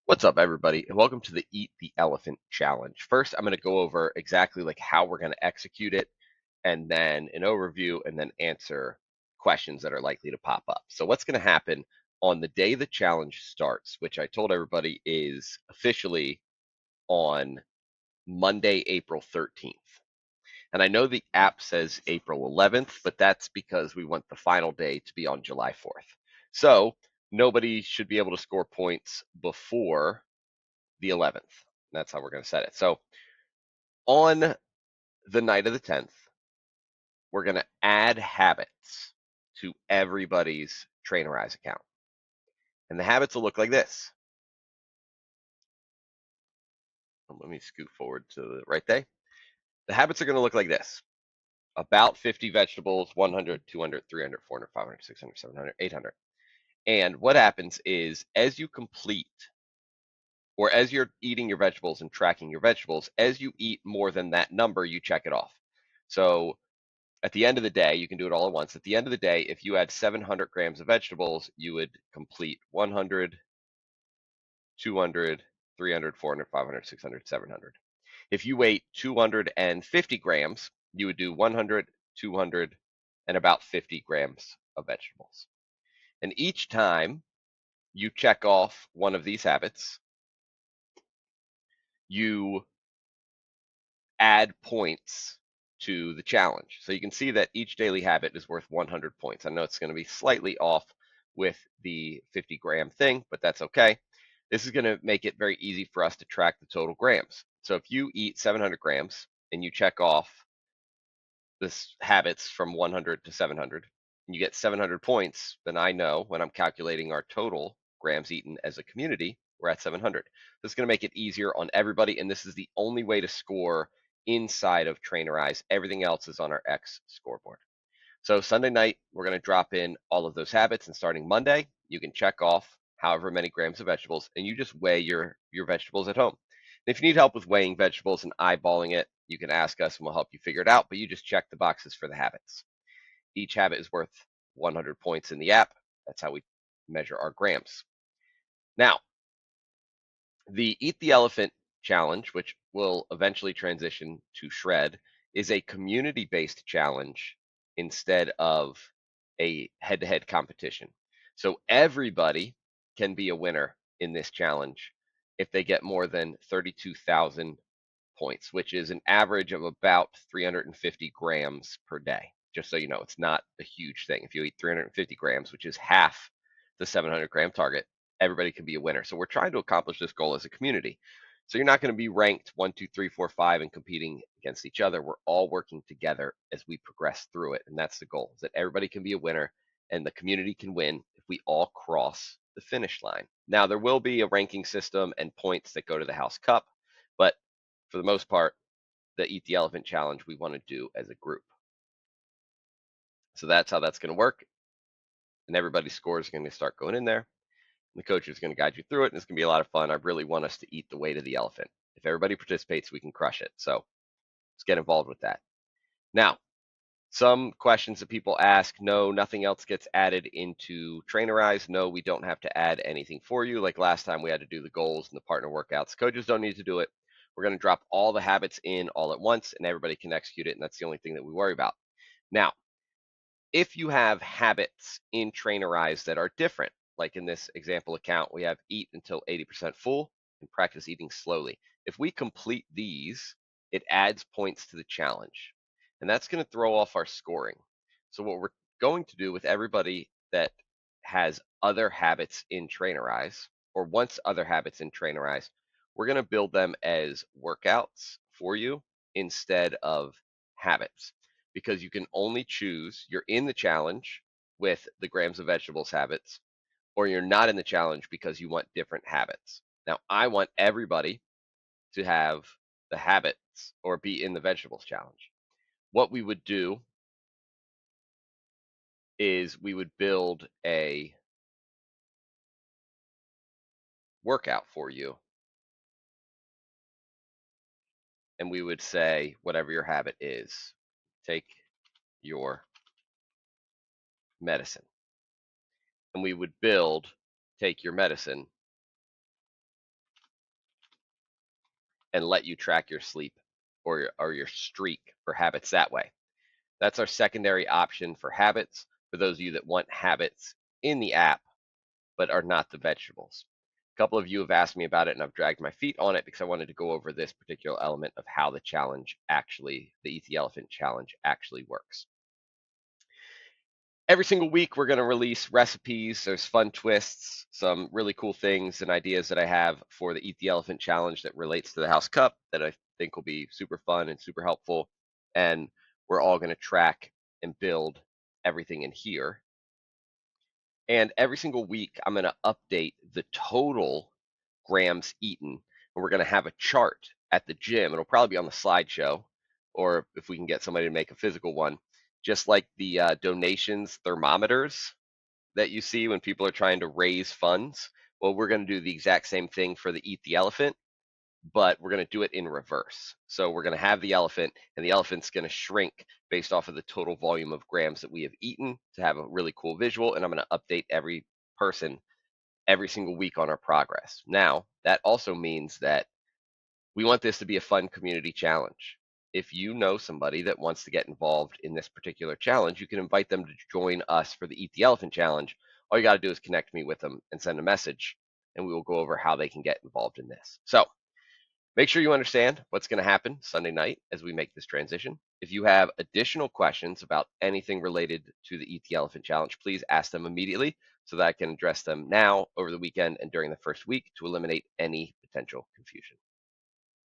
What's up, everybody, and welcome to the Eat the Elephant Challenge. First, I'm going to go over exactly like how we're going to execute it, and then an overview, and then answer questions that are likely to pop up. So what's going to happen on the day the challenge starts, which I told everybody is officially on Monday, April 13th. And I know the app says April 11th, but that's because we want the final day to be on July 4th. So nobody should be able to score points before the 11th. That's how we're going to set it. So on the night of the 10th, we're going to add habits to everybody's Trainerize account. And the habits will look like this. Let me scoot forward to the right day. The habits are going to look like this. About 50 vegetables, 100, 200, 300, 400, 500, 600, 700, 800. And what happens is as you complete, or as you're eating your vegetables and tracking your vegetables, as you eat more than that number, you check it off. So at the end of the day, you can do it all at once. At the end of the day, if you had 700 grams of vegetables, you would complete 100, 200, 300, 400, 500, 600, 700. If you ate 250 grams, you would do 100, 200, and about 50 grams of vegetables. And each time you check off one of these habits, you add points to the challenge. So you can see that each daily habit is worth 100 points. I know it's going to be slightly off with the 50-gram thing, but that's okay. This is going to make it very easy for us to track the total grams. So if you eat 700 grams and you check off this habits from 100 to 700, and you get 700 points, then I know when I'm calculating our total grams eaten as a community, we're at 700. This is going to make it easier on everybody, and this is the only way to score inside of Trainerize. Everything else is on our X scoreboard. So Sunday night, we're going to drop in all of those habits, and starting Monday, you can check off however many grams of vegetables, and you just weigh your vegetables at home. And if you need help with weighing vegetables and eyeballing it, you can ask us and we'll help you figure it out, but you just check the boxes for the habits. Each habit is worth 100 points in the app. That's how we measure our grams. Now, the Eat the Elephant challenge, which will eventually transition to Shred, is a community-based challenge instead of a head-to-head competition. So everybody can be a winner in this challenge if they get more than 32,000 points, which is an average of about 350 grams per day. Just so you know, it's not a huge thing. If you eat 350 grams, which is half the 700-gram target, everybody can be a winner. So we're trying to accomplish this goal as a community. So you're not going to be ranked 1, 2, 3, 4, 5 and competing against each other. We're all working together as we progress through it. And that's the goal, is that everybody can be a winner and the community can win if we all cross the finish line. Now, there will be a ranking system and points that go to the House Cup, but for the most part, the Eat the Elephant challenge we want to do as a group. So that's how that's going to work. And everybody's scores are going to start going in there. The coach is going to guide you through it, and it's going to be a lot of fun. I really want us to eat the weight of the elephant. If everybody participates, we can crush it. So let's get involved with that. Now, some questions that people ask: no, nothing else gets added into Trainerize. No, we don't have to add anything for you. Like last time we had to do the goals and the partner workouts. Coaches don't need to do it. We're going to drop all the habits in all at once and everybody can execute it. And that's the only thing that we worry about. Now, if you have habits in Trainerize that are different, like in this example account, we have eat until 80% full and practice eating slowly. If we complete these, it adds points to the challenge. And that's going to throw off our scoring. So what we're going to do with everybody that has other habits in Trainerize or wants other habits in Trainerize, we're going to build them as workouts for you instead of habits, because you can only choose you're in the challenge with the grams of vegetables habits, or you're not in the challenge because you want different habits. Now, I want everybody to have the habits or be in the vegetables challenge. What we would do is we would build a workout for you, and we would say, whatever your habit is, take your medicine. And we would build take your medicine and let you track your sleep or your streak for habits that way. That's our secondary option for habits for those of you that want habits in the app but are not the vegetables. A couple of you have asked me about it, and I've dragged my feet on it because I wanted to go over this particular element of how the challenge actually, the Eat the Elephant challenge actually works. Every single week, we're going to release recipes. There's fun twists, some really cool things and ideas that I have for the Eat the Elephant challenge that relates to the House Cup that I think will be super fun and super helpful. And we're all going to track and build everything in here. And every single week, I'm going to update the total grams eaten. And we're going to have a chart at the gym. It'll probably be on the slideshow, or if we can get somebody to make a physical one, just like the donations thermometers that you see when people are trying to raise funds. Well, we're going to do the exact same thing for the Eat the Elephant, but we're going to do it in reverse. So we're going to have the elephant, and the elephant's going to shrink based off of the total volume of grams that we have eaten to have a really cool visual. And I'm going to update every person every single week on our progress. Now, that also means that we want this to be a fun community challenge. If you know somebody that wants to get involved in this particular challenge, you can invite them to join us for the Eat the Elephant challenge. All you got to do is connect me with them and send a message, and we will go over how they can get involved in this. So make sure you understand what's going to happen Sunday night as we make this transition. If you have additional questions about anything related to the Eat the Elephant challenge, please ask them immediately so that I can address them now, over the weekend, and during the first week to eliminate any potential confusion.